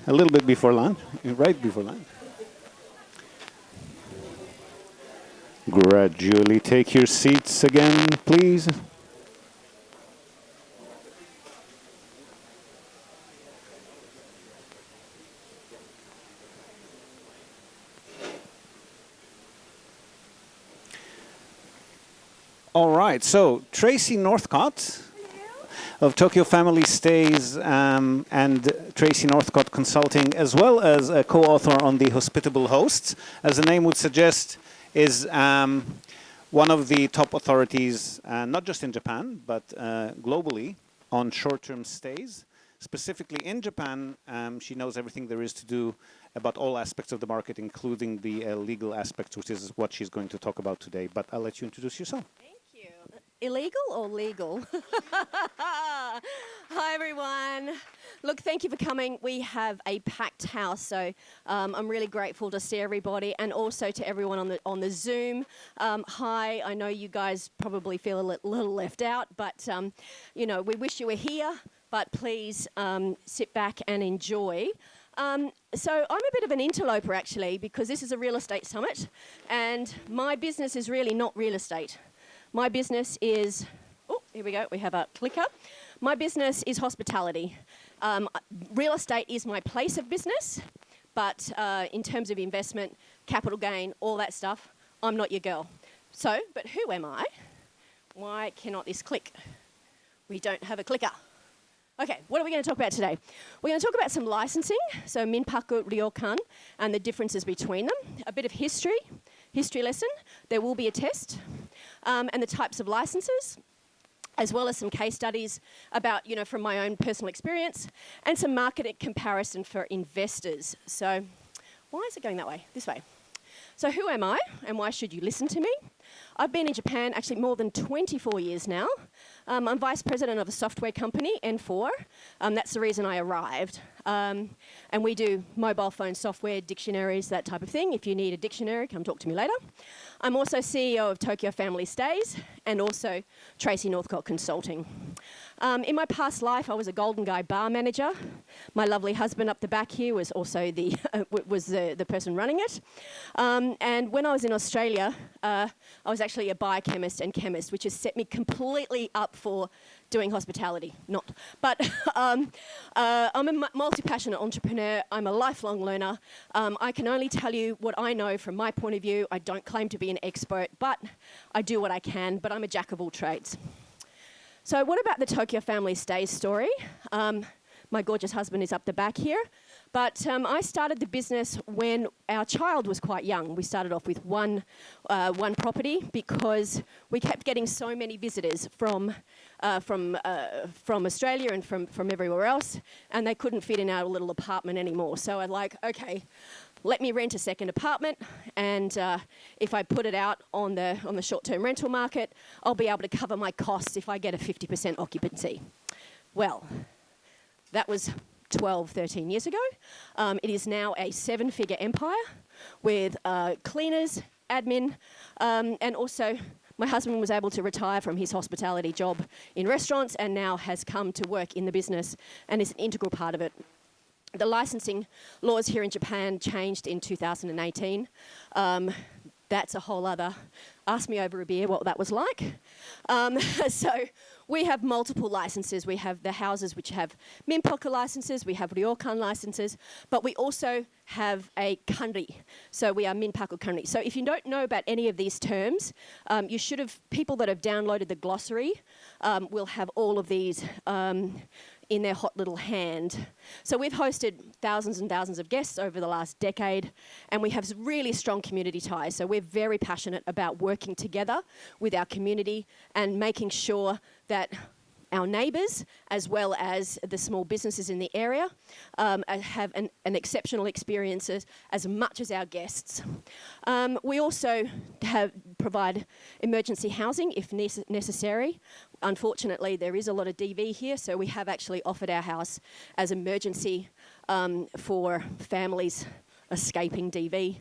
a little bit before lunch, right before lunch. Gradually take your seats again, please. All right, so Tracey Northcott of Tokyo Family Stays and Tracey Northcott Consulting, as well as a co-author on The Hospitable Hosts, as the name would suggest, is one of the top authorities, not just in Japan, but globally on short-term stays. Specifically in Japan, she knows everything there is to do about all aspects of the market, including the legal aspects, which is what she's going to talk about today. But I'll let you introduce yourself. Illegal or legal? Hi, everyone. Look, thank you for coming. We have a packed house, so I'm really grateful to see everybody, and also to everyone on the Zoom. Hi, I know you guys probably feel a little left out, but you know, we wish you were here, but please sit back and enjoy. So I'm a bit of an interloper, actually, because this is a real estate summit, and my business is really not real estate. My business is, oh, here we go, we have a clicker. My business is hospitality. Real estate is my place of business, but in terms of investment, capital gain, all that stuff, I'm not your girl. So, but who am I? Why cannot this click? We don't have a clicker. Okay, what are we going to talk about today? We're going to talk about some licensing, so Minpaku, Ryokan, and the differences between them. A bit of history lesson. There will be a test. And the types of licenses, as well as some case studies about, you know, from my own personal experience, and some market comparison for investors. So why is it going that way? This way. So who am I, and why should you listen to me? I've been in Japan actually more than 24 years now. I'm vice president of a software company, N4. That's the reason I arrived. And we do mobile phone software, dictionaries, that type of thing. If you need a dictionary, come talk to me later. I'm also CEO of Tokyo Family Stays and also Tracey Northcott Consulting. In my past life, I was a Golden Guy bar manager. My lovely husband up the back here was also the person running it. And when I was in Australia, I was actually a biochemist and chemist, which has set me completely up for doing hospitality. Not. But I'm a multi-passionate entrepreneur. I'm a lifelong learner. I can only tell you what I know from my point of view. I don't claim to be an expert, but I do what I can. But I'm a jack of all trades. So what about the Tokyo Family Stays story? My gorgeous husband is up the back here. But I started the business when our child was quite young. We started off with one property because we kept getting so many visitors from Australia and from everywhere else, and they couldn't fit in our little apartment anymore. So I'm like, okay, let me rent a second apartment, and if I put it out on the short-term rental market, I'll be able to cover my costs if I get a 50% occupancy. Well, that was 12, 13 years ago. It is now a 7-figure empire with cleaners, admin, and also my husband was able to retire from his hospitality job in restaurants and now has come to work in the business and is an integral part of it. The licensing laws here in Japan changed in 2018. That's a whole other, ask me over a beer what that was like. So we have multiple licenses. We have the houses which have Minpaku licenses, we have Ryokan licenses, but we also have a kanri. So we are Minpaku kanri. So if you don't know about any of these terms, you should have, people that have downloaded the glossary will have all of these in their hot little hand. So we've hosted thousands and thousands of guests over the last decade, and we have really strong community ties. So we're very passionate about working together with our community and making sure that our neighbours, as well as the small businesses in the area, have an exceptional experience as much as our guests. We also provide emergency housing if necessary. Unfortunately, there is a lot of DV here, so we have actually offered our house as emergency for families escaping DV.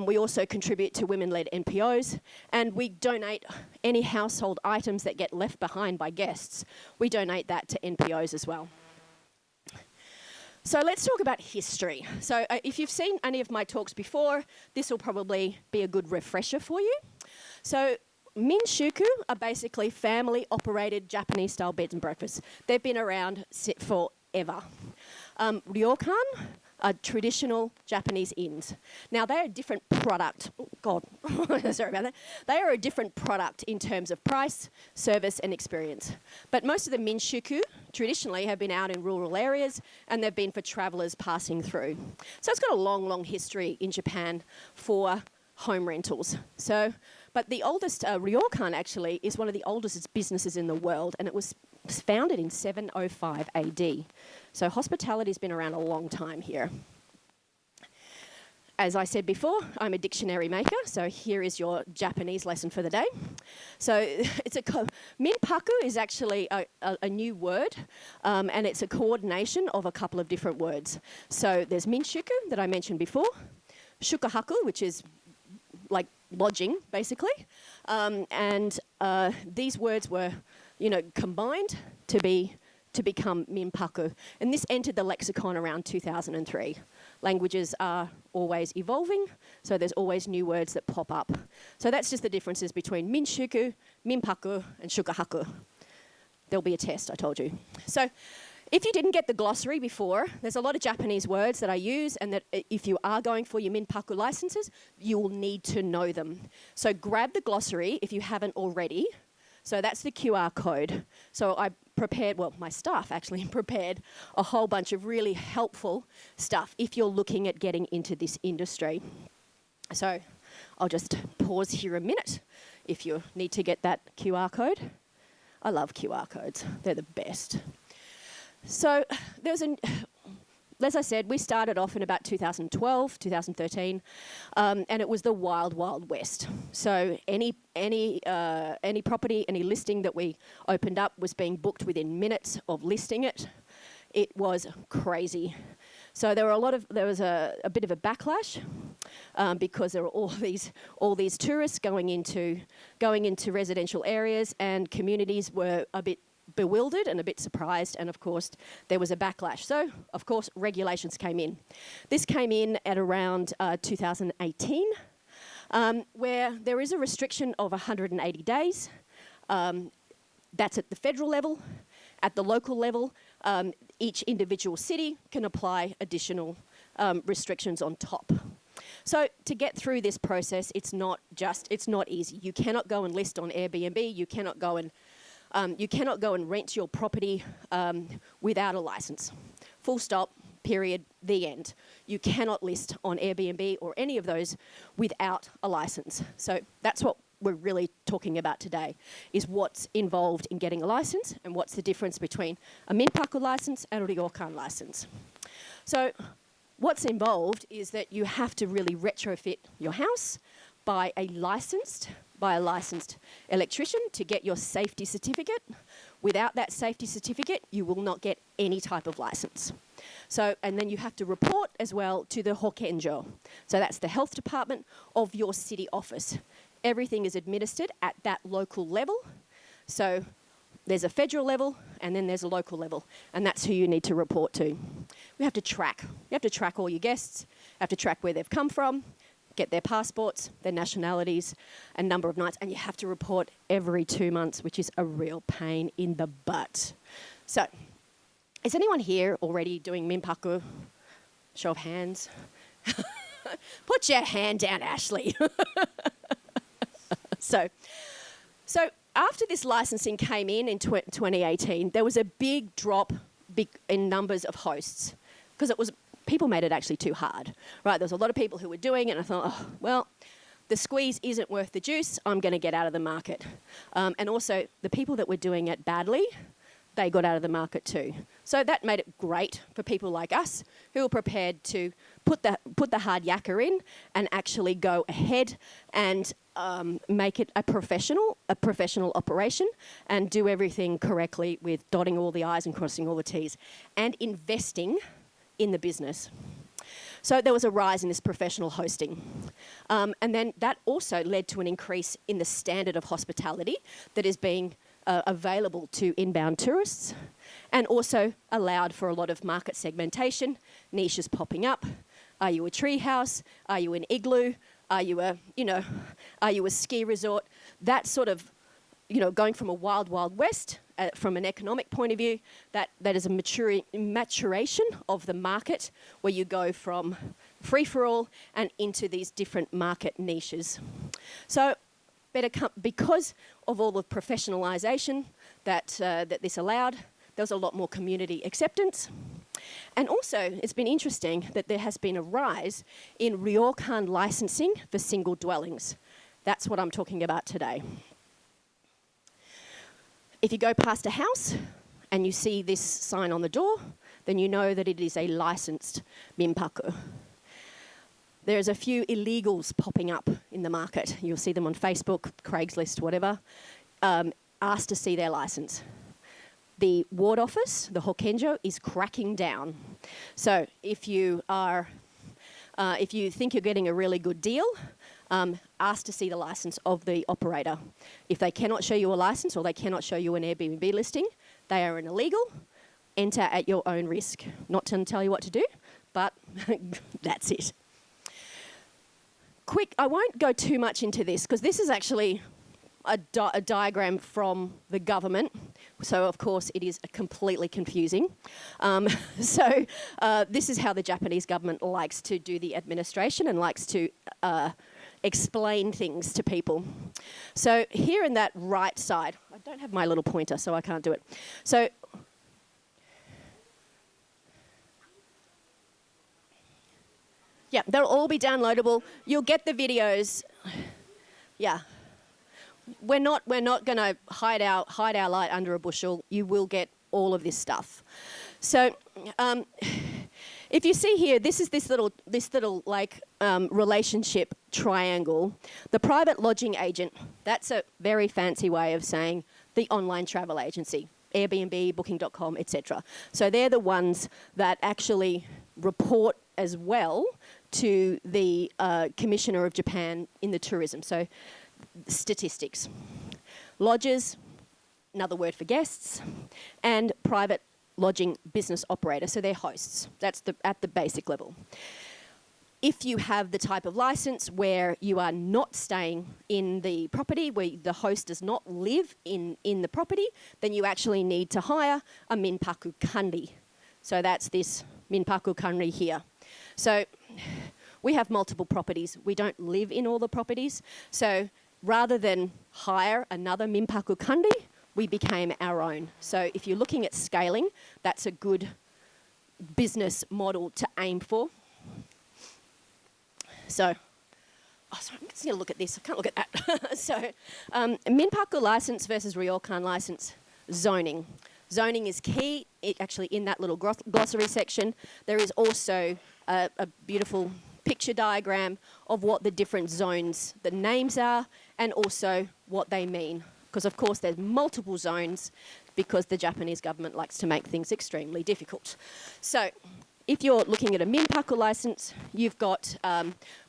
We also contribute to women-led NPOs, and we donate any household items that get left behind by guests. We donate that to NPOs as well. So let's talk about history. So if you've seen any of my talks before, this will probably be a good refresher for you. So Minshuku are basically family-operated Japanese-style beds and breakfasts. They've been around forever. Ryokan are traditional Japanese inns. Now, they're a different product. Oh, God, sorry about that. They are a different product in terms of price, service, and experience. But most of the Minshuku traditionally have been out in rural areas, and they've been for travellers passing through. So it's got a long, long history in Japan for home rentals. But the oldest, Ryokan actually, is one of the oldest businesses in the world, and it was founded in 705 AD. So hospitality's been around a long time here. As I said before, I'm a dictionary maker, so here is your Japanese lesson for the day. So Minpaku is actually a new word, and it's a coordination of a couple of different words. So there's Minshuku that I mentioned before, Shukahaku, which is like lodging, basically. And these words were, combined to become Minpaku. And this entered the lexicon around 2003. Languages are always evolving, so there's always new words that pop up. So that's just the differences between Minshuku, Minpaku, and Shukahaku. There'll be a test, I told you. So if you didn't get the glossary before, there's a lot of Japanese words that I use, and that if you are going for your Minpaku licenses, you will need to know them. So grab the glossary if you haven't already. So that's the QR code. So I prepared, my staff actually prepared a whole bunch of really helpful stuff if you're looking at getting into this industry. So I'll just pause here a minute if you need to get that QR code. I love QR codes. They're the best. So as I said, we started off in about 2012, 2013, and it was the wild, wild west. So any property, any listing that we opened up was being booked within minutes of listing it. It was crazy. So there was a bit of a backlash because there were all these tourists going into residential areas, and communities were a bit bewildered and a bit surprised, and of course there was a backlash. So of course regulations came in. This came in at around 2018, where there is a restriction of 180 days. That's at the federal level. At the local level, each individual city can apply additional restrictions on top. So to get through this process, it's not easy. You cannot go and list on Airbnb. You cannot go and rent your property without a license. Full stop, period, the end. You cannot list on Airbnb or any of those without a license. So that's what we're really talking about today, is what's involved in getting a license and what's the difference between a Minpaku license and a Ryokan license. So what's involved is that you have to really retrofit your house by a licensed electrician to get your safety certificate. Without that safety certificate, you will not get any type of license. So, and then you have to report as well to the Hokenjo. So that's the health department of your city office. Everything is administered at that local level. So there's a federal level and then there's a local level, and that's who you need to report to. We have to track. You have to track all your guests, you have to track where they've come from, get their passports, their nationalities, and number of nights, and you have to report every 2 months, which is a real pain in the butt. So, is anyone here already doing Minpaku? Show of hands. Put your hand down, Ashley. So after this licensing came in 2018, there was a big drop in numbers of hosts, because people made it actually too hard, right? There was a lot of people who were doing it, and I thought, the squeeze isn't worth the juice. I'm going to get out of the market. And also, the people that were doing it badly, they got out of the market too. So that made it great for people like us who were prepared to put the hard yakka in and actually go ahead and make it a professional operation and do everything correctly with dotting all the I's and crossing all the T's and investing in the business. So there was a rise in this professional hosting. And then that also led to an increase in the standard of hospitality that is being available to inbound tourists, and also allowed for a lot of market segmentation, niches popping up. Are you a tree house? Are you an igloo? Are you a ski resort? That sort of, going from a wild, wild west, from an economic point of view, that is a maturation of the market where you go from free-for-all and into these different market niches. So because of all the professionalisation that this allowed, there was a lot more community acceptance. And also, it's been interesting that there has been a rise in Ryokan licensing for single dwellings. That's what I'm talking about today. If you go past a house and you see this sign on the door, then you know that it is a licensed Minpaku. There's a few illegals popping up in the market. You'll see them on Facebook, Craigslist, whatever, asked to see their license. The ward office, the Hokenjo, is cracking down. So if you think you're getting a really good deal, ask to see the license of the operator. If they cannot show you a license or they cannot show you an Airbnb listing, they are an illegal. Enter at your own risk. Not to tell you what to do, but that's it. Quick, I won't go too much into this because this is actually a diagram from the government. So, of course, it is completely confusing. This is how the Japanese government likes to do the administration and likes to explain things to people. So here in that right side, I don't have my little pointer, so I can't do it. So yeah, they'll all be downloadable. You'll get the videos. Yeah. We're not going to hide our light under a bushel. You will get all of this stuff. So, if you see here, this is this little relationship triangle. The private lodging agent. That's a very fancy way of saying the online travel agency, Airbnb, Booking.com, etc. So they're the ones that actually report as well to the Commissioner of Japan in the tourism. So statistics. Lodges, another word for guests, and private lodging business operator, so they're hosts. That's at the basic level. If you have the type of license where you are not staying in the property, where the host does not live in the property, then you actually need to hire a Minpaku kanri. So that's this Minpaku kanri here. So we have multiple properties. We don't live in all the properties. So rather than hire another Minpaku kanri, we became our own. So if you're looking at scaling, that's a good business model to aim for. So, sorry, I'm just going to look at this. I can't look at that. So, Minpaku license versus Ryokan license, zoning. Zoning is key. Actually, in that little glossary section, there is also a beautiful picture diagram of what the different zones, the names are, and also what they mean. Because, of course, there's multiple zones because the Japanese government likes to make things extremely difficult. So, if you're looking at a Minpaku license, you've got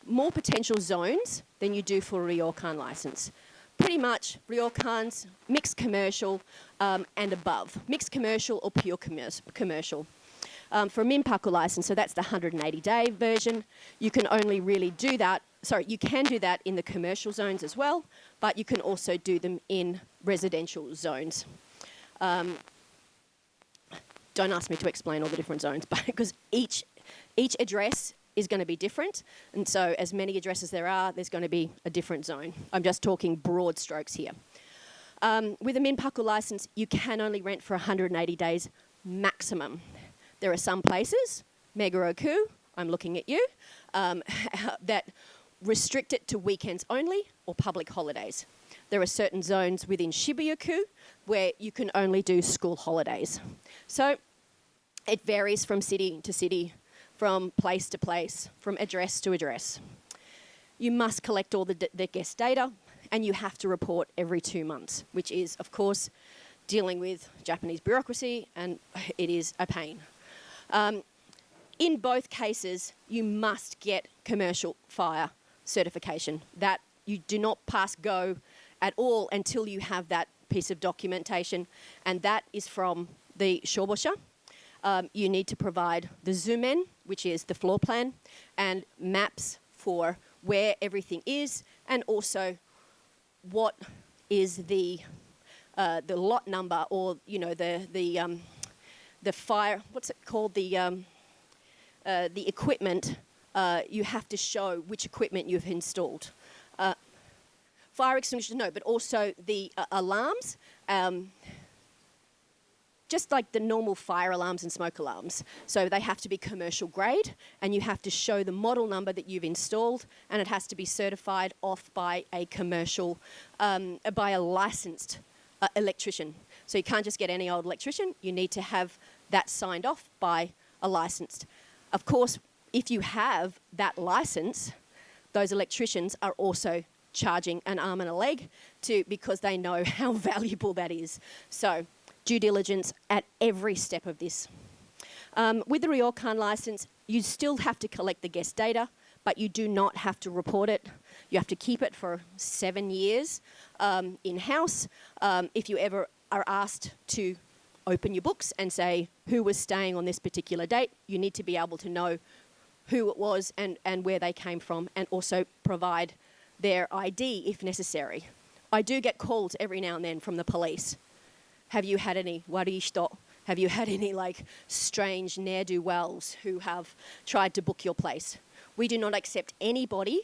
more potential zones than you do for a Ryokan license. Pretty much, Ryokan's mixed commercial and above. Mixed commercial or pure commercial. For a Minpaku license, so that's the 180-day version, you can only really do that. Sorry, you can do that in the commercial zones as well, but you can also do them in residential zones. Don't ask me to explain all the different zones, but because each address is going to be different, and so as many addresses there are, there's going to be a different zone. I'm just talking broad strokes here. With a Minpaku license, you can only rent for 180 days maximum. There are some places, Meguro-ku, I'm looking at you, that restrict it to weekends only or public holidays. There are certain zones within Shibuya-ku where you can only do school holidays. So it varies from city to city, from place to place, from address to address. You must collect all the guest data, and you have to report every 2 months, which is, of course, dealing with Japanese bureaucracy, and it is a pain. In both cases, you must get commercial fire certification. That you do not pass go at all until you have that piece of documentation, and that is from the Shobosha. You need to provide the zoom-in, which is the floor plan, and maps for where everything is, and also what is the lot number, or the fire. What's it called? The equipment. You have to show which equipment you've installed. Fire extinguishers, no, but also the alarms. Just like the normal fire alarms and smoke alarms. So they have to be commercial grade, and you have to show the model number that you've installed, and it has to be certified off by a commercial, by a licensed electrician. So you can't just get any old electrician. You need to have that signed off by a licensed. Of course, if you have that license, those electricians are also charging an arm and a leg because they know how valuable that is. So due diligence at every step of this. With the Ryokan license, you still have to collect the guest data, but you do not have to report it. You have to keep it for 7 years in-house. If you ever are asked to open your books and say who was staying on this particular date, you need to be able to know who it was and where they came from, and also provide their ID if necessary. I do get calls every now and then from the police. Have you had any warishito? Have you had any strange ne'er-do-wells who have tried to book your place? We do not accept anybody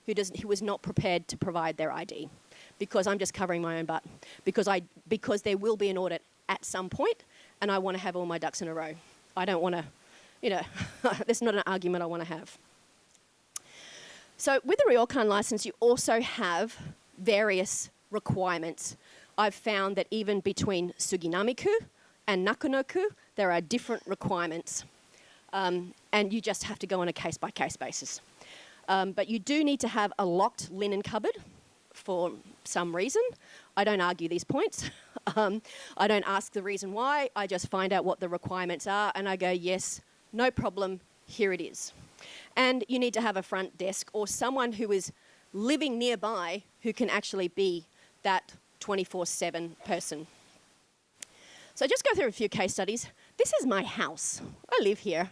who is not prepared to provide their ID, because I'm just covering my own butt. Because there will be an audit at some point, and I want to have all my ducks in a row. I don't want to, that's not an argument I want to have. So with the Ryokan license, you also have various requirements. I've found that even between Suginamiku and Nakunoku, there are different requirements. And you just have to go on a case-by-case basis. But you do need to have a locked linen cupboard for some reason. I don't argue these points. I don't ask the reason why. I just find out what the requirements are, and I go, yes, no problem, here it is. And you need to have a front desk or someone who is living nearby who can actually be that 24/7 person. So just go through a few case studies. This is my house. I live here.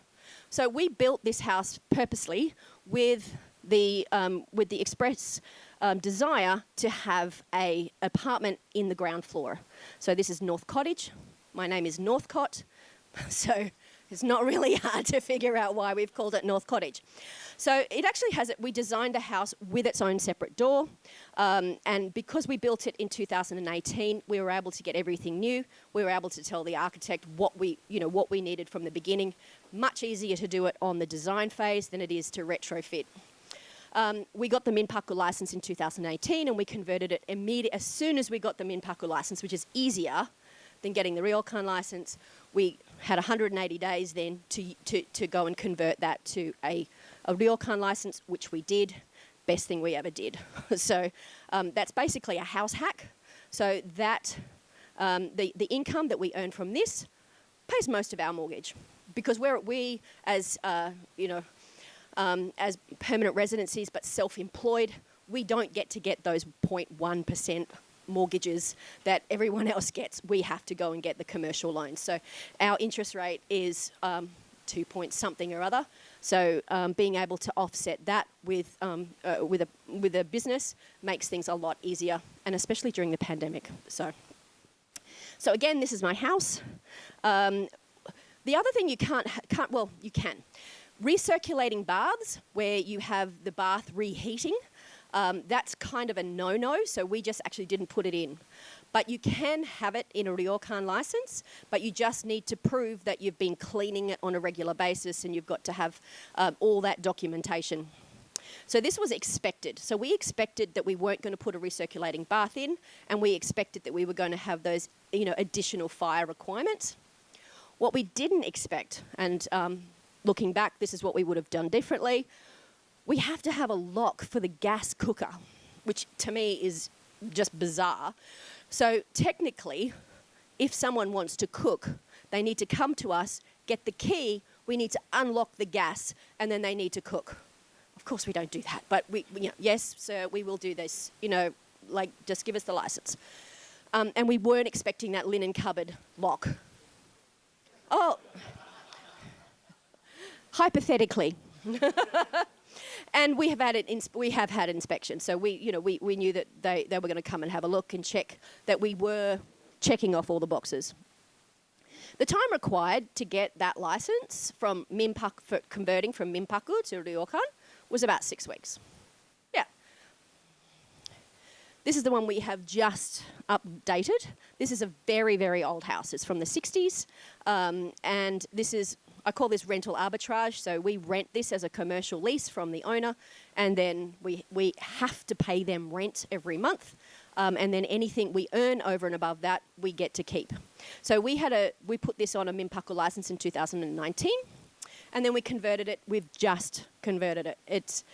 So we built this house purposely with the express desire to have an apartment in the ground floor. So this is North Cottage. My name is Northcott. So it's not really hard to figure out why we've called it North Cottage. So it actually has it. We designed the house with its own separate door, and because we built it in 2018, we were able to get everything new. We were able to tell the architect what we needed from the beginning. Much easier to do it on the design phase than it is to retrofit. We got the Minpaku license in 2018, and we converted it immediately as soon as we got the Minpaku license, which is easier than getting the Ryokan license. We had 180 days then to go and convert that to a Ryokan license, which we did. Best thing we ever did. So that's basically a house hack. So that the income that we earn from this pays most of our mortgage, because we as as permanent residencies but self-employed, we don't get those 0.1% mortgages that everyone else gets. We have to go and get the commercial loans. So our interest rate is 2 point something or other. So being able to offset that with a business makes things a lot easier, and especially during the pandemic. So again, this is my house. The other thing you can. Recirculating baths, where you have the bath reheating, that's kind of a no-no, so we just actually didn't put it in. But you can have it in a Ryokan license, but you just need to prove that you've been cleaning it on a regular basis, and you've got to have all that documentation. So this was expected. So we expected that we weren't going to put a recirculating bath in, and we expected that we were going to have those additional fire requirements. What we didn't expect, and looking back, this is what we would have done differently. We have to have a lock for the gas cooker, which to me is just bizarre. So technically, if someone wants to cook, they need to come to us, get the key, we need to unlock the gas, and then they need to cook. Of course we don't do that, but yes, sir, we will do this. Just give us the license. And we weren't expecting that linen cupboard lock. Oh, hypothetically. And we have had inspections, so we knew that they were going to come and have a look and check that we were checking off all the boxes. The time required to get that license from Minpaku, for converting from Minpaku to Ryokan, was about 6 weeks. Yeah. This is the one we have just updated. This is a very, very old house. It's from the 60s, and this is, I call this rental arbitrage. So we rent this as a commercial lease from the owner, and then we have to pay them rent every month. And then anything we earn over and above that, we get to keep. So we put this on a Minpaku license in 2019, and then we converted it. We've just converted it.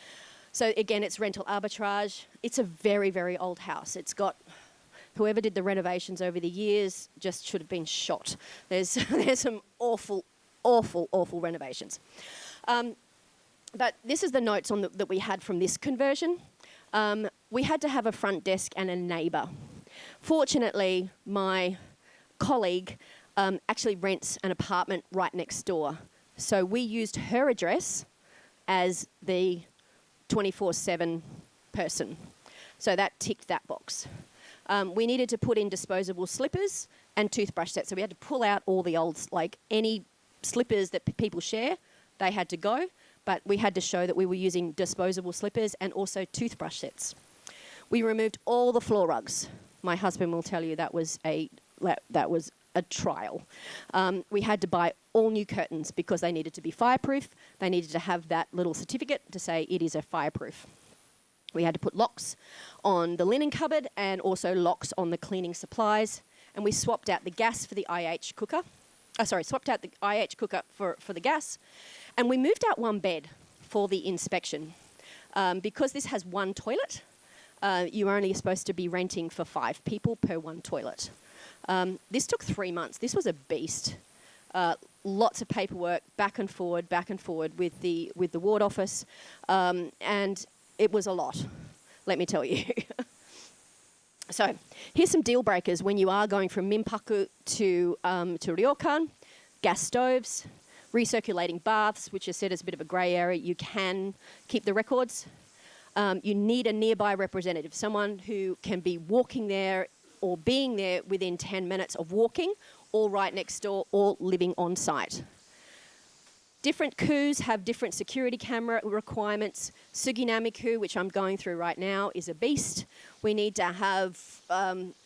So again, it's rental arbitrage. It's a very, very old house. It's got, whoever did the renovations over the years just should have been shot. There's some awful renovations. But this is the notes that we had from this conversion. We had to have a front desk and a neighbour. Fortunately, my colleague actually rents an apartment right next door. So we used her address as the 24/7 person. So that ticked that box. We needed to put in disposable slippers and toothbrush sets. So we had to pull out all the old, like any slippers that people share, they had to go. But we had to show that we were using disposable slippers and also toothbrush sets. We removed all the floor rugs. My husband will tell you that was a trial. We had to buy all new curtains because they needed to be fireproof. They needed to have that little certificate to say it is a fireproof. We had to put locks on the linen cupboard and also locks on the cleaning supplies. And we swapped out the gas for the IH cooker. Swapped out the IH cooker for the gas. And we moved out one bed for the inspection. Because this has one toilet, you're only supposed to be renting for 5 people per one toilet. This took 3 months. This was a beast. Lots of paperwork, back and forward with the ward office. And it was a lot, let me tell you. So here's some deal breakers when you are going from Minpaku to Ryokan. Gas stoves, recirculating baths, which is said is a bit of a grey area. You can keep the records. You need a nearby representative, someone who can be walking there or being there within 10 minutes of walking, or right next door, or living on site. Different coups have different security camera requirements. Suginami-ku, which I'm going through right now, is a beast. We need to have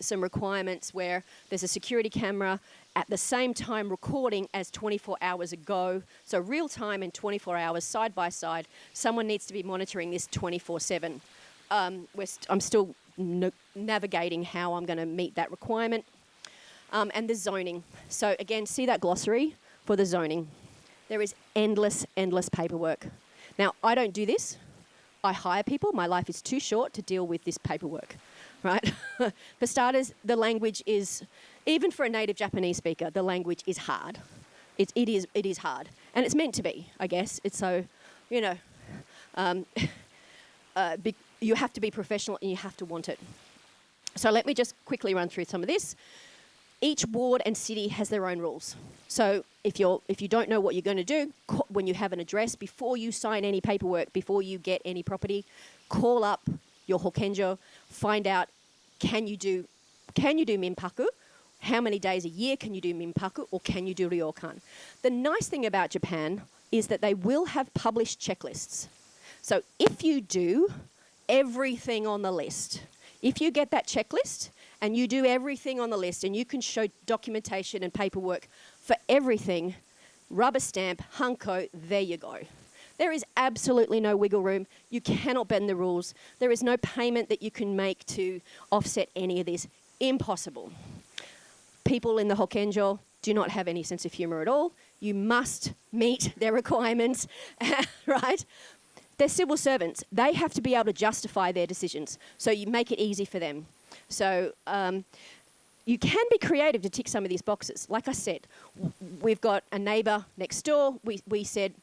some requirements where there's a security camera at the same time recording as 24 hours ago. So real time and 24 hours side by side. Someone needs to be monitoring this 24/7. I'm still navigating how I'm going to meet that requirement. And the zoning. So again, see that glossary for the zoning. There is endless paperwork. Now, I don't do this. I hire people. My life is too short to deal with this paperwork, right? For starters, the language is, even for a native Japanese speaker, the language is hard. It is hard. And it's meant to be, I guess. It's so, you have to be professional and you have to want it. So let me just quickly run through some of this. Each ward and city has their own rules. So if you don't know what you're going to do, when you have an address, before you sign any paperwork, before you get any property, call up your hokenjo, find out, can you do Minpaku? How many days a year can you do Minpaku, or can you do Ryokan? The nice thing about Japan is that they will have published checklists. So if you do everything on the list, if you get that checklist and you do everything on the list and you can show documentation and paperwork for everything, rubber stamp, hanko, there you go. There is absolutely no wiggle room. You cannot bend the rules. There is no payment that you can make to offset any of this. Impossible. People in the hokenjo do not have any sense of humour at all. You must meet their requirements, right? They're civil servants. They have to be able to justify their decisions. So you make it easy for them. So you can be creative to tick some of these boxes. Like I said, we've got a neighbour next door. We said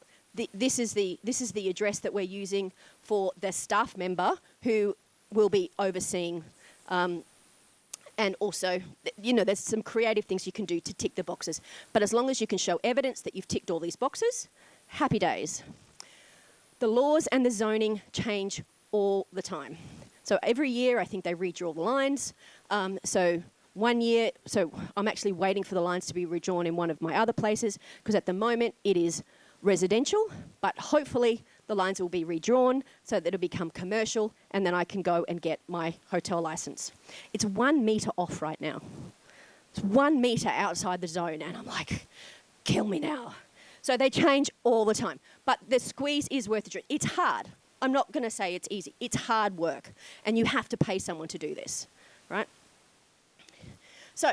this is the address that we're using for the staff member who will be overseeing And also, there's some creative things you can do to tick the boxes. But as long as you can show evidence that you've ticked all these boxes, happy days. The laws and the zoning change all the time. So every year, I think they redraw the lines. So I'm actually waiting for the lines to be redrawn in one of my other places, because at the moment it is residential, but hopefully the lines will be redrawn so that it'll become commercial, and then I can go and get my hotel license. It's 1 metre off right now. It's 1 metre outside the zone, and I'm like, kill me now. So they change all the time. But the squeeze is worth it. It's hard. I'm not going to say it's easy. It's hard work, and you have to pay someone to do this, right? So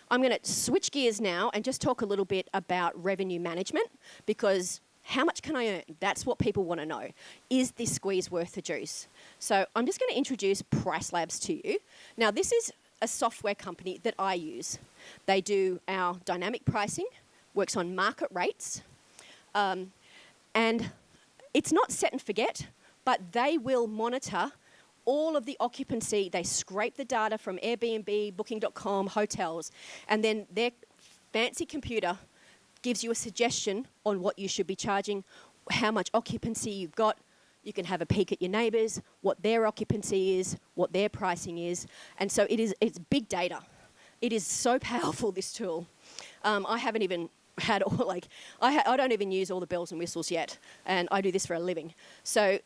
I'm going to switch gears now and just talk a little bit about revenue management, because how much can I earn? That's what people want to know. Is this squeeze worth the juice? So I'm just going to introduce Price Labs to you. Now, this is a software company that I use. They do our dynamic pricing, works on market rates, and it's not set and forget, but they will monitor all of the occupancy. They scrape the data from Airbnb, Booking.com, hotels, and then their fancy computer gives you a suggestion on what you should be charging, how much occupancy you've got. You can have a peek at your neighbours, what their occupancy is, what their pricing is. And so it's big data. It is so powerful, this tool. I haven't even had all, I don't even use all the bells and whistles yet, and I do this for a living. So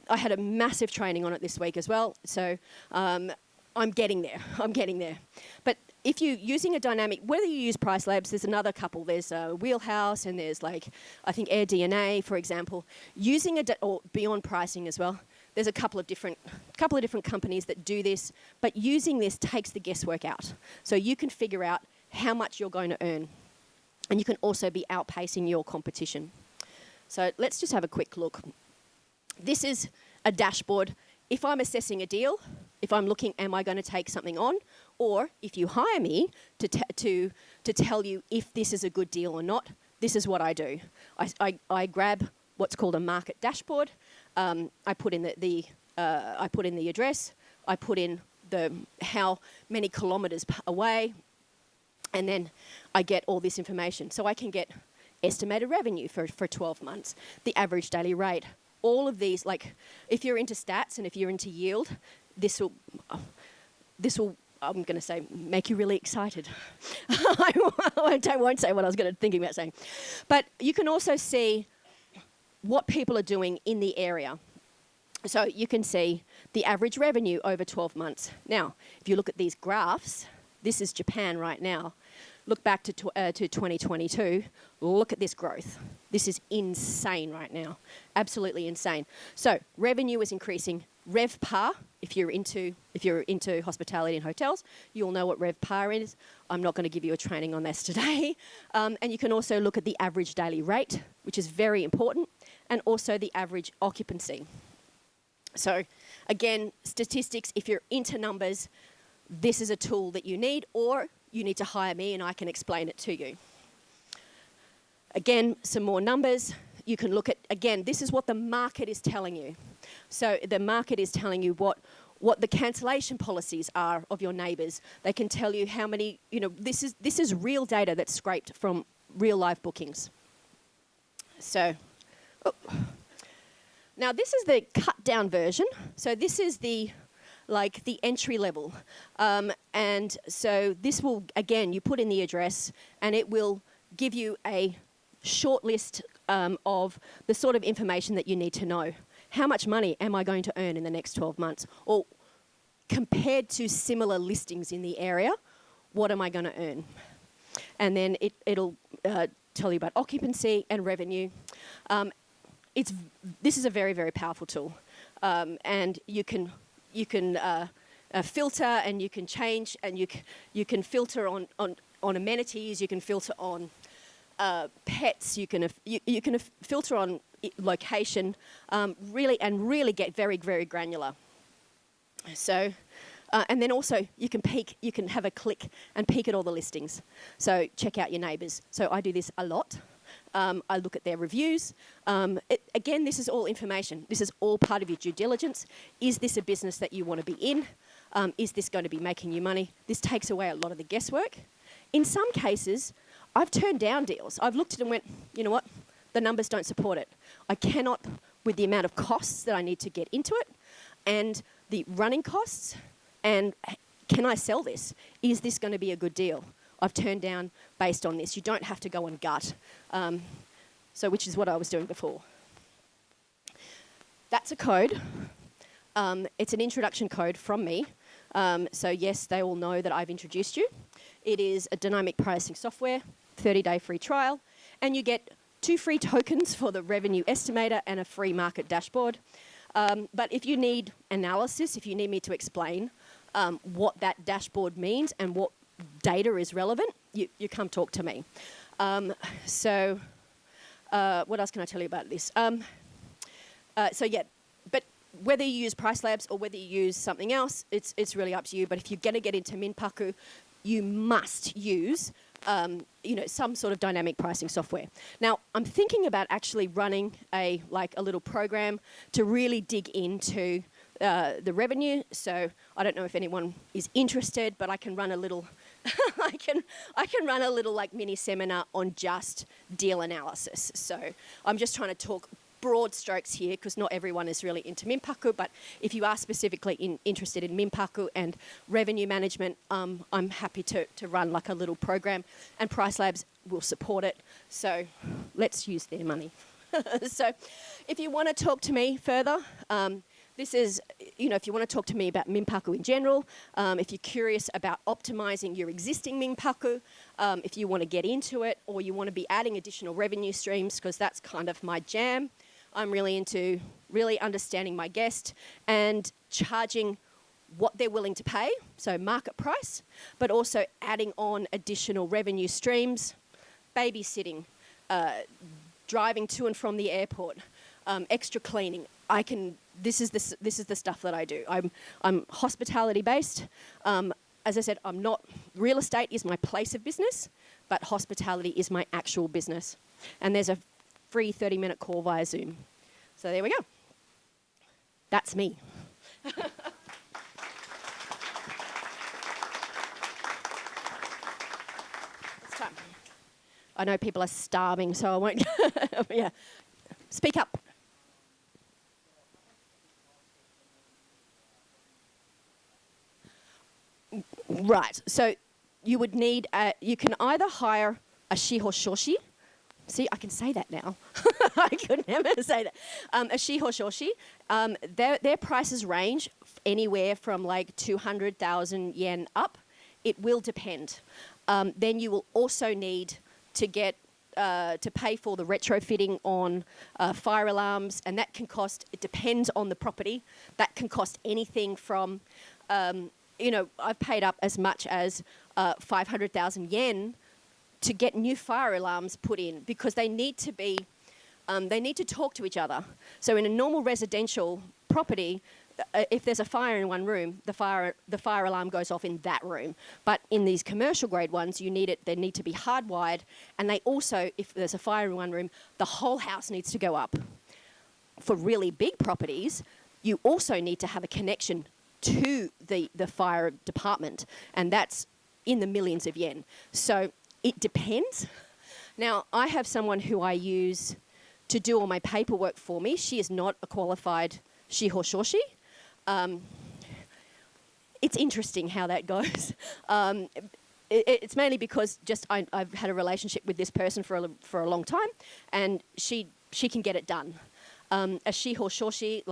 I had a massive training on it this week as well. So I'm getting there. But if you're using a dynamic, whether you use Price Labs, there's another couple. There's Wheelhouse, and there's I think AirDNA, for example. Using or Beyond Pricing as well. There's a couple of different companies that do this, but using this takes the guesswork out. So you can figure out how much you're going to earn, and you can also be outpacing your competition. So let's just have a quick look. This is a dashboard. If I'm assessing a deal, if I'm looking, am I going to take something on? Or if you hire me to tell you if this is a good deal or not, this is what I do. I grab what's called a market dashboard. I put in the address. I put in how many kilometres away, and then I get all this information. So I can get estimated revenue for 12 months, the average daily rate. All of these, if you're into stats and if you're into yield, this will, I'm going to say, make you really excited. I won't say what I was thinking about saying. But you can also see what people are doing in the area. So you can see the average revenue over 12 months. Now, if you look at these graphs, this is Japan right now. Look back to 2022. Look at this growth. This is insane right now. Absolutely insane. So revenue is increasing. RevPAR, if you're into hospitality and hotels, you'll know what RevPAR is. I'm not going to give you a training on this today. And you can also look at the average daily rate, which is very important, and also the average occupancy. So again, statistics, if you're into numbers, this is a tool that you need, or you need to hire me and I can explain it to you. Again, some more numbers. You can look at, again, this is what the market is telling you. So the market is telling you what the cancellation policies are of your neighbours. They can tell you how many, this is real data that's scraped from real live bookings. So, now this is the cut down version. So this is the entry level. And so this will, again, you put in the address and it will give you a short list of the sort of information that you need to know. How much money am I going to earn in the next 12 months? Or compared to similar listings in the area, what am I going to earn? And then it'll tell you about occupancy and revenue. This is a very, very powerful tool. And you can filter, and you can change, and you can filter on amenities. You can filter on pets. You can filter on location. Really get very, very granular. So, and then also you can peek. You can have a click and peek at all the listings. So check out your neighbours. So I do this a lot. I look at their reviews. Again, this is all information. This is all part of your due diligence. Is this a business that you want to be in? Is this going to be making you money? This takes away a lot of the guesswork. In some cases, I've turned down deals. I've looked at it and went, you know what? The numbers don't support it. I cannot, with the amount of costs that I need to get into it and the running costs, and can I sell this? Is this going to be a good deal? I've turned down based on this. You don't have to go on gut, which is what I was doing before. That's a code. It's an introduction code from me. So yes, they all know that I've introduced you. It is a dynamic pricing software, 30-day free trial, and you get 2 free tokens for the revenue estimator and a free market dashboard. But if you need analysis, if you need me to explain what that dashboard means and what data is relevant, you come talk to me. What else can I tell you about this? But whether you use Price Labs or whether you use something else, it's really up to you. But if you're going to get into Minpaku, you must use some sort of dynamic pricing software. Now, I'm thinking about actually running a little program to really dig into the revenue. So I don't know if anyone is interested, but I can run a little I can run a little mini seminar on just deal analysis. So I'm just trying to talk broad strokes here because not everyone is really into Minpaku, but if you are specifically interested in Minpaku and revenue management, I'm happy to run a little program, and Price Labs will support it. So let's use their money. So if you want to talk to me further, this is, if you want to talk to me about Minpaku in general, if you're curious about optimizing your existing Minpaku, if you want to get into it or you want to be adding additional revenue streams, because that's kind of my jam. I'm really into really understanding my guest and charging what they're willing to pay, so market price, but also adding on additional revenue streams, babysitting, driving to and from the airport, extra cleaning. This is the stuff that I do. I'm hospitality based. As I said, real estate is my place of business, but hospitality is my actual business. And there's a free 30-minute call via Zoom. So there we go. That's me. It's time. I know people are starving, so I won't. Yeah. Speak up. Right. So you would need, you can either hire a shihoshoshi. See, I can say that now. I could never say that. A shihoshoshi. Their prices range anywhere from 200,000 yen up. It will depend. Then you will also need to get to pay for the retrofitting on fire alarms, and that can cost. It depends on the property. That can cost anything from. I've paid up as much as 500,000 yen to get new fire alarms put in because they need to be, they need to talk to each other. So in a normal residential property, if there's a fire in one room, the fire alarm goes off in that room. But in these commercial grade ones, they need to be hardwired, and they also, if there's a fire in one room, the whole house needs to go up. For really big properties, you also need to have a connection to the fire department, and that's in the millions of yen. So it depends. Now, I have someone who I use to do all my paperwork for me. She is not a qualified shihoshoshi. It's interesting how that goes. It's mainly because I've had a relationship with this person for a long time, and she can get it done. A shihoshoshi,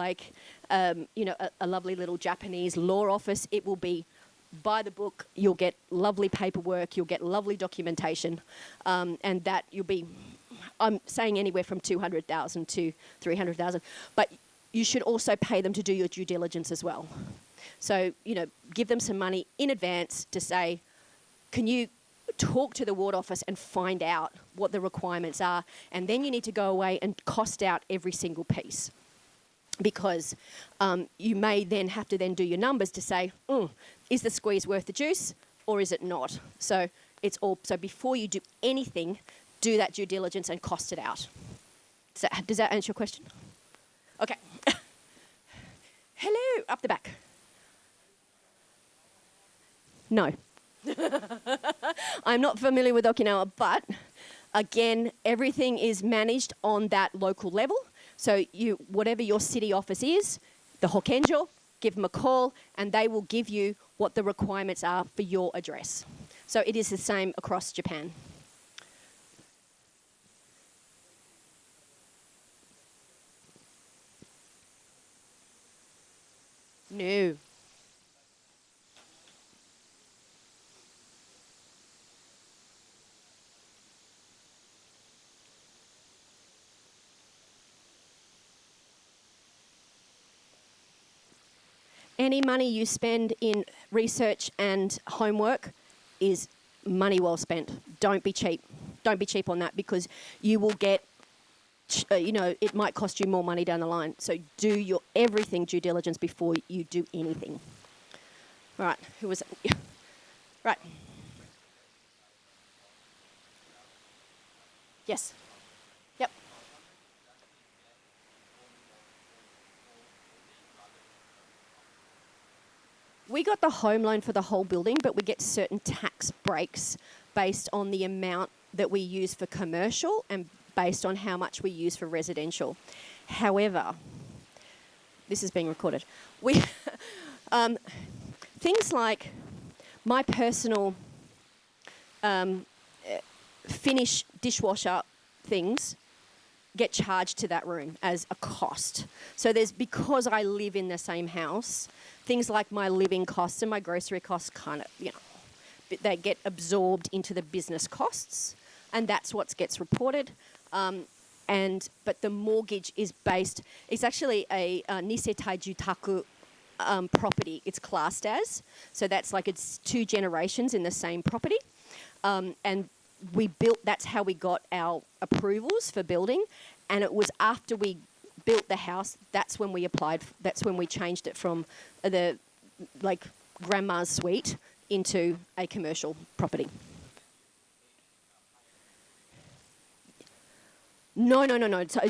a lovely little Japanese law office, it will be by the book. You'll get lovely paperwork, you'll get lovely documentation, and that you'll be, I'm saying anywhere from 200,000 to 300,000, but you should also pay them to do your due diligence as well. So, give them some money in advance to say, can you talk to the ward office and find out what the requirements are, and then you need to go away and cost out every single piece, because you may then have to do your numbers to say, is the squeeze worth the juice or is it not? So so before you do anything, do that due diligence and cost it out. Does that answer your question? Okay. Hello, up the back. No. I'm not familiar with Okinawa, but again, everything is managed on that local level. So whatever your city office is, the Hokenjo, give them a call and they will give you what the requirements are for your address. So it is the same across Japan. No. Any money you spend in research and homework is money well spent. Don't be cheap. Don't be cheap on that because you will get, it might cost you more money down the line. So do your everything due diligence before you do anything. Right, who was it? Right. Yes. Yep. We got the home loan for the whole building, but we get certain tax breaks based on the amount that we use for commercial and based on how much we use for residential. However, this is being recorded. We things like my personal Finnish dishwasher things get charged to that room as a cost. So because I live in the same house, things like my living costs and my grocery costs kind of, they get absorbed into the business costs, and that's what gets reported. But the mortgage is based, it's actually a Nisetai Jutaku property, it's classed as. So that's like it's 2 generations in the same property. And that's how we got our approvals for building. And it was after we built the house, that's when we changed it from the grandma's suite into a commercial property. No. So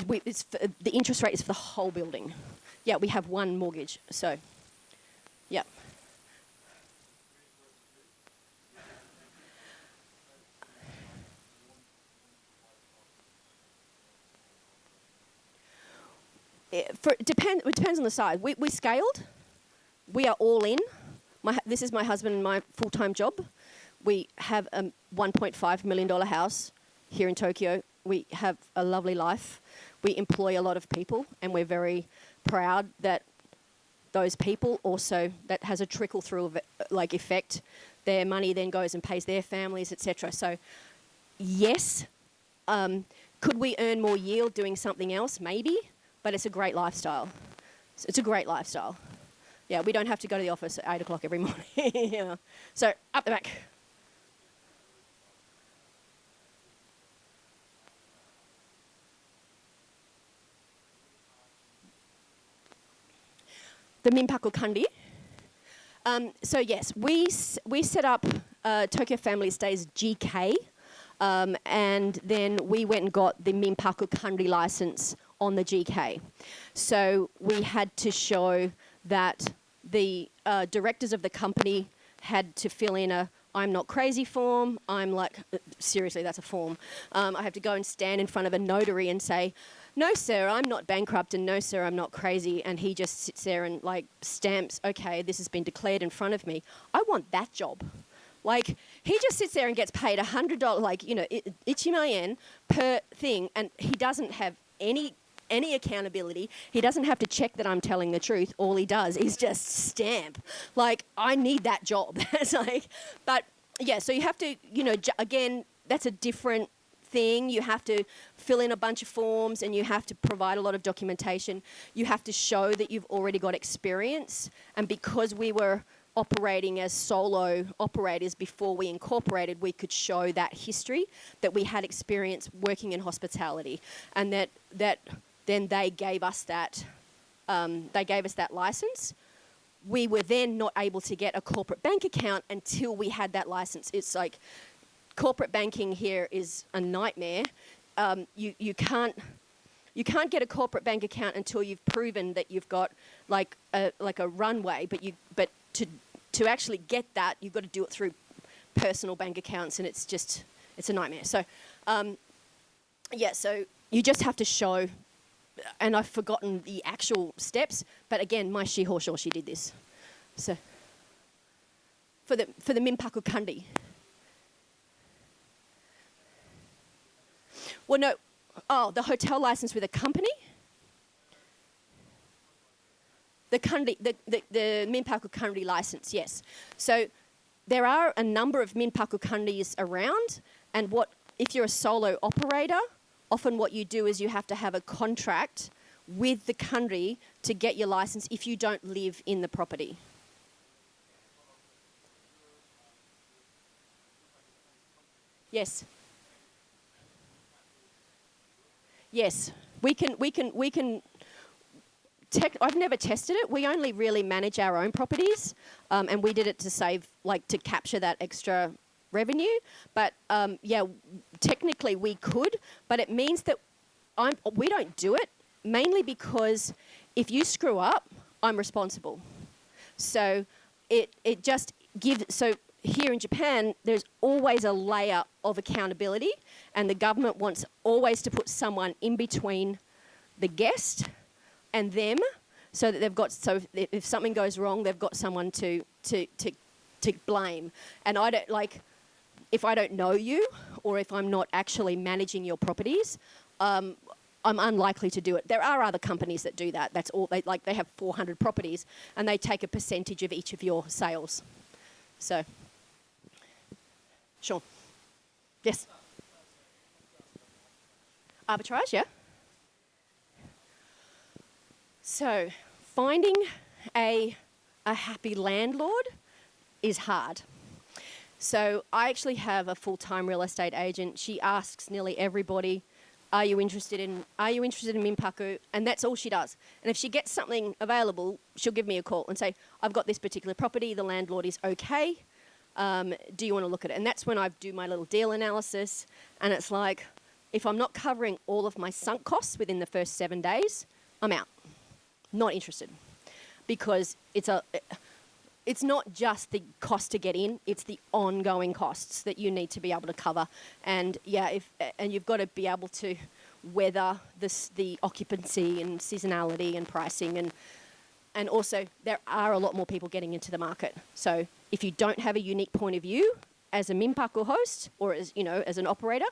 the interest rate is for the whole building. Yeah, we have one mortgage. So, yeah. It depends on the size. We scaled. We are all in. This is my husband and my full-time job. We have a $1.5 million house here in Tokyo. We have a lovely life. We employ a lot of people, and we're very proud that those people also, that has a trickle-through effect. Their money then goes and pays their families, etc. So, yes, could we earn more yield doing something else? Maybe. But it's a great lifestyle. It's a great lifestyle. Yeah, we don't have to go to the office at 8 o'clock every morning. Yeah. So, up the back. The Minpaku Kandi. So, yes, we set up Tokyo Family Stays GK, and then we went and got the Minpaku Kandi license on the GK. So we had to show that the directors of the company had to fill in a I'm not crazy form. I'm like, seriously, that's a form. I have to go and stand in front of a notary and say, no, sir, I'm not bankrupt, and no, sir, I'm not crazy. And he just sits there and stamps, okay, this has been declared in front of me. I want that job. He just sits there and gets paid $100, ichimaen per thing, and he doesn't have any accountability. He doesn't have to check that I'm telling the truth. All he does is just stamp. I need that job. But yeah, so you have to, again, that's a different thing. You have to fill in a bunch of forms and you have to provide a lot of documentation. You have to show that you've already got experience. And because we were operating as solo operators before we incorporated, we could show that history, that we had experience working in hospitality, and that then they gave us that license. We were then not able to get a corporate bank account until we had that license. It's like corporate banking here is a nightmare. You can't get a corporate bank account until you've proven that you've got a runway, but to actually get that, you've got to do it through personal bank accounts, and it's a nightmare. So, so you just have to show, and I've forgotten the actual steps, but again, my she did this. So, for the Minpaku kandi. Well, no, the hotel license with a company. The Minpaku kandi license, yes. So there are a number of Minpaku kandis around, and if you're a solo operator, often what you do is you have to have a contract with the kandi to get your license if you don't live in the property. Yes. Yes, we can. I've never tested it. We only really manage our own properties, and we did it to save, to capture that extra revenue. But technically we could, but it means that we don't do it mainly because if you screw up, I'm responsible. So it just gives. So here in Japan, there's always a layer of accountability, and the government wants always to put someone in between the guest and them, so that if something goes wrong, they've got someone to blame. And I don't if I don't know you, or if I'm not actually managing your properties, I'm unlikely to do it. There are other companies that do that. That's all. They have 400 properties, and they take a percentage of each of your sales. So, Sean, yes. Arbitrage, yeah. So, finding a happy landlord is hard. So, I actually have a full-time real estate agent. She asks nearly everybody, are you interested in Minpaku? And that's all she does. And if she gets something available, she'll give me a call and say, I've got this particular property, the landlord is okay. Do you want to look at it? And that's when I do my little deal analysis. And it's like, if I'm not covering all of my sunk costs within the first 7 days, I'm out. Not interested, because it's not just the cost to get in; it's the ongoing costs that you need to be able to cover. And and you've got to be able to weather the occupancy and seasonality and pricing, and also there are a lot more people getting into the market. So if you don't have a unique point of view as a Minpaku host or as an operator,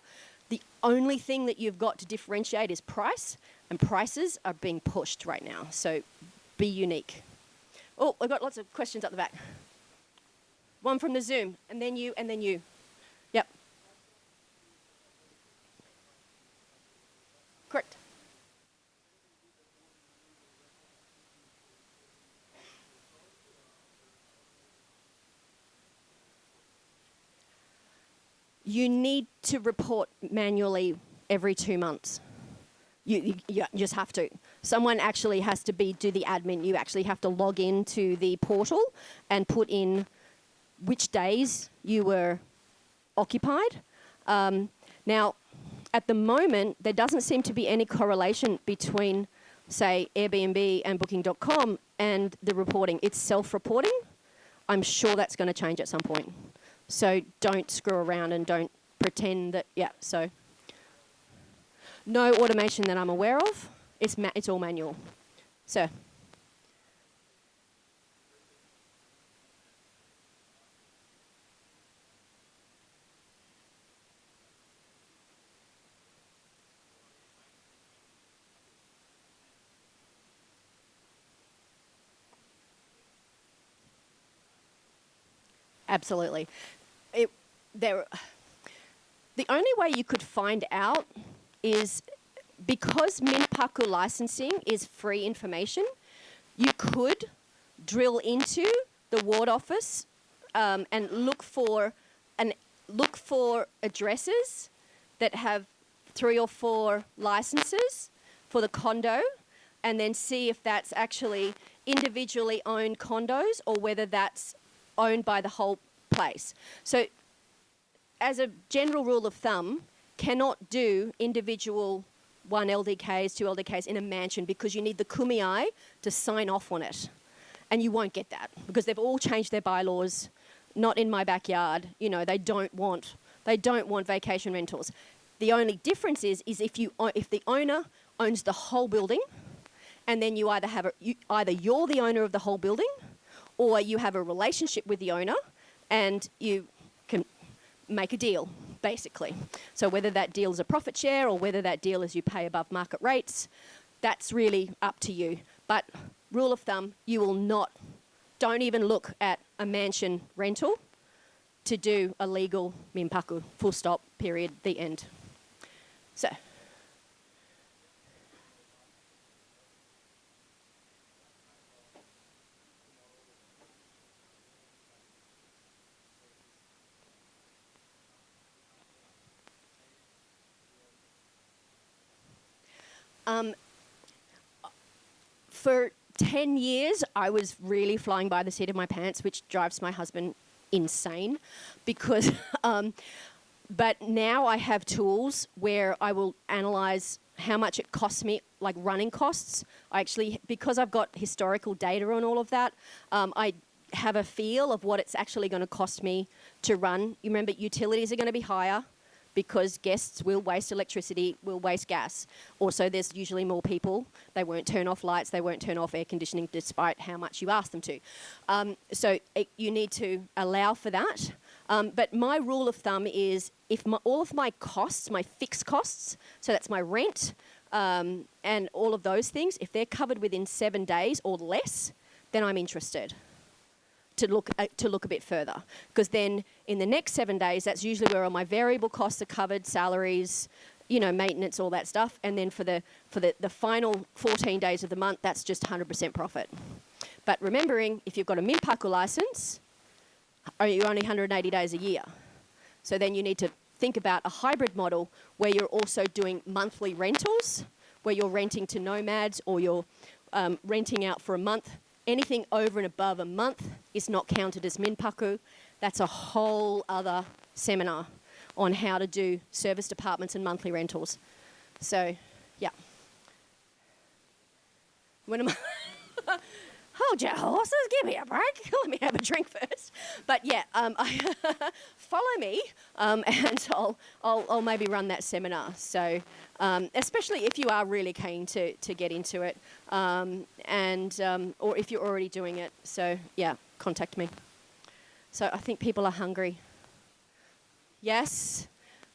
the only thing that you've got to differentiate is price, and prices are being pushed right now. So be unique. Oh, I've got lots of questions up the back. One from the Zoom, and then you, and then you. Yep. Correct. You need to report manually every 2 months. You just have to. Someone actually has to do the admin. You actually have to log into the portal and put in which days you were occupied. Now, at the moment, there doesn't seem to be any correlation between, say, Airbnb and Booking.com and the reporting. It's self-reporting. I'm sure that's going to change at some point. So don't screw around and don't pretend that, so. No automation that I'm aware of. It's all manual. So. Absolutely. The only way you could find out is because Minpaku licensing is free information, you could drill into the ward office and look for addresses that have 3 or 4 licenses for the condo, and then see if that's actually individually owned condos or whether that's owned by the whole place. So as a general rule of thumb, cannot do individual 1 LDKs, 2 LDKs in a mansion because you need the kumiai to sign off on it. And you won't get that because they've all changed their bylaws. Not in my backyard. You know, they don't want vacation rentals. The only difference is if the owner owns the whole building, and then you either you're the owner of the whole building, or you have a relationship with the owner, and you can make a deal, basically. So whether that deal is a profit share or whether that deal is you pay above market rates, that's really up to you. But rule of thumb, don't even look at a mansion rental to do a legal Minpaku, full stop, period, the end. So. For 10 years, I was really flying by the seat of my pants, which drives my husband insane because, but now I have tools where I will analyze how much it costs me, like running costs. Because I've got historical data on all of that, I have a feel of what it's actually going to cost me to run. You remember, utilities are going to be higher, because guests will waste electricity, will waste gas. Also, there's usually more people. They won't turn off lights, they won't turn off air conditioning despite how much you ask them to. You need to allow for that. But my rule of thumb is if all of my costs, my fixed costs, so that's my rent and all of those things, if they're covered within 7 days or less, then I'm interested to look a bit further, because then in the next 7 days, that's usually where all my variable costs are covered, salaries, maintenance, all that stuff, and then for the final 14 days of the month, that's just 100% profit. But remembering, if you've got a Minpaku license, you're only 180 days a year. So then you need to think about a hybrid model where you're also doing monthly rentals, where you're renting to nomads or you're renting out for a month. Anything over and above a month is not counted as Minpaku. That's a whole other seminar on how to do service departments and monthly rentals. So, yeah. When am I? Hold your horses, give me a break. Let me have a drink first. But yeah, follow me, and I'll maybe run that seminar. So, especially if you are really keen to get into it, or if you're already doing it. So yeah, contact me. So I think people are hungry. Yes,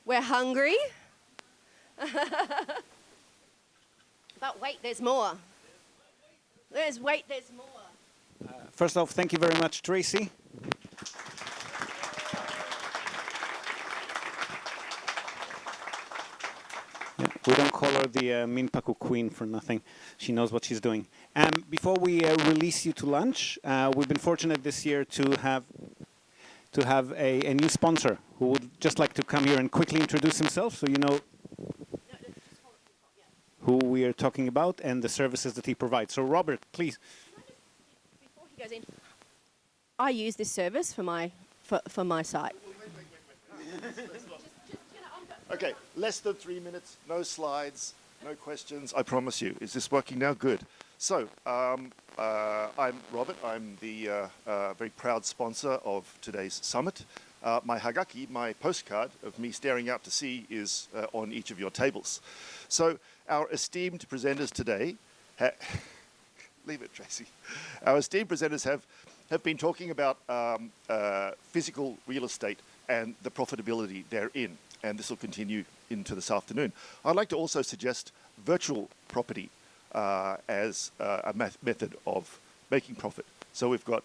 we're hungry. But wait, there's more. There's more. First off, thank you very much, Tracey. Yeah, we don't call her the Minpaku Queen for nothing. She knows what she's doing. Before we release you to lunch, we've been fortunate this year to have a new sponsor who would just like to come here and quickly introduce himself, so you know who we are talking about and the services that he provides. So Robert, please. Before he goes in, I use this service for my site. Okay, less than 3 minutes, no slides, no questions, I promise you. Is this working now? Good. So, I'm Robert. I'm the very proud sponsor of today's summit. My hagaki, my postcard of me staring out to sea, is on each of your tables. So, our esteemed presenters today, leave it, Tracey. Our esteemed presenters have been talking about physical real estate and the profitability therein, and this will continue into this afternoon. I'd like to also suggest virtual property as a method of making profit. So we've got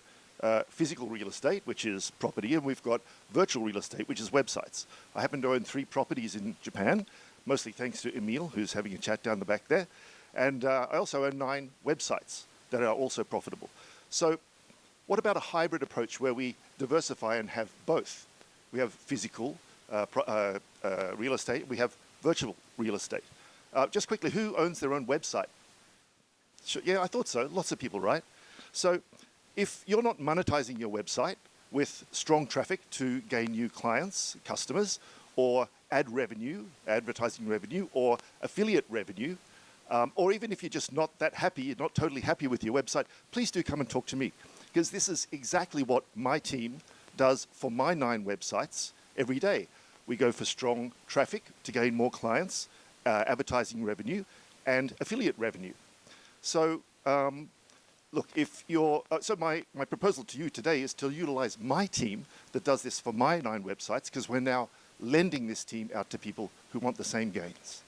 physical real estate, which is property, and we've got virtual real estate, which is websites. I happen to own 3 properties in Japan, mostly thanks to Emil, who's having a chat down the back there. And I also own 9 websites that are also profitable. So what about a hybrid approach where we diversify and have both? We have physical real estate, we have virtual real estate. Just quickly, who owns their own website? Sure, yeah, I thought so. Lots of people, right? So if you're not monetizing your website with strong traffic to gain new clients, customers, or ad revenue, advertising revenue, or affiliate revenue, Or even if you're just not that happy, you're not totally happy with your website, please do come and talk to me. Because this is exactly what my team does for my 9 websites every day. We go for strong traffic to gain more clients, advertising revenue, and affiliate revenue. So, look, if you're, so my proposal to you today is to utilize my team that does this for my 9 websites, because we're now lending this team out to people who want the same gains.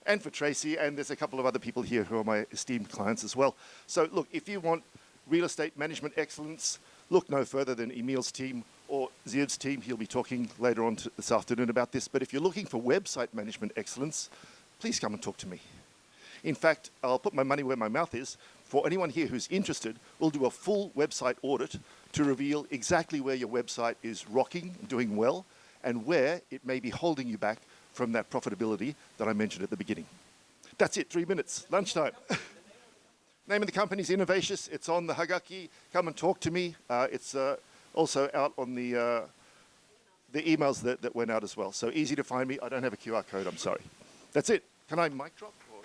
And for Tracey, and there's a couple of other people here who are my esteemed clients as well. So look, if you want real estate management excellence, look no further than Emil's team or Ziad's team. He'll be talking later on this afternoon about this. But if you're looking for website management excellence, please come and talk to me. In fact, I'll put my money where my mouth is. For anyone here who's interested, we'll do a full website audit to reveal exactly where your website is rocking, doing well, and where it may be holding you back from that profitability that I mentioned at the beginning. That's it, 3 minutes, lunchtime. Name of the company is Innovacious. It's on the Hagaki. Come and talk to me. It's also out on the emails that went out as well. So easy to find me. I don't have a QR code, I'm sorry. That's it. Can I mic drop? Or?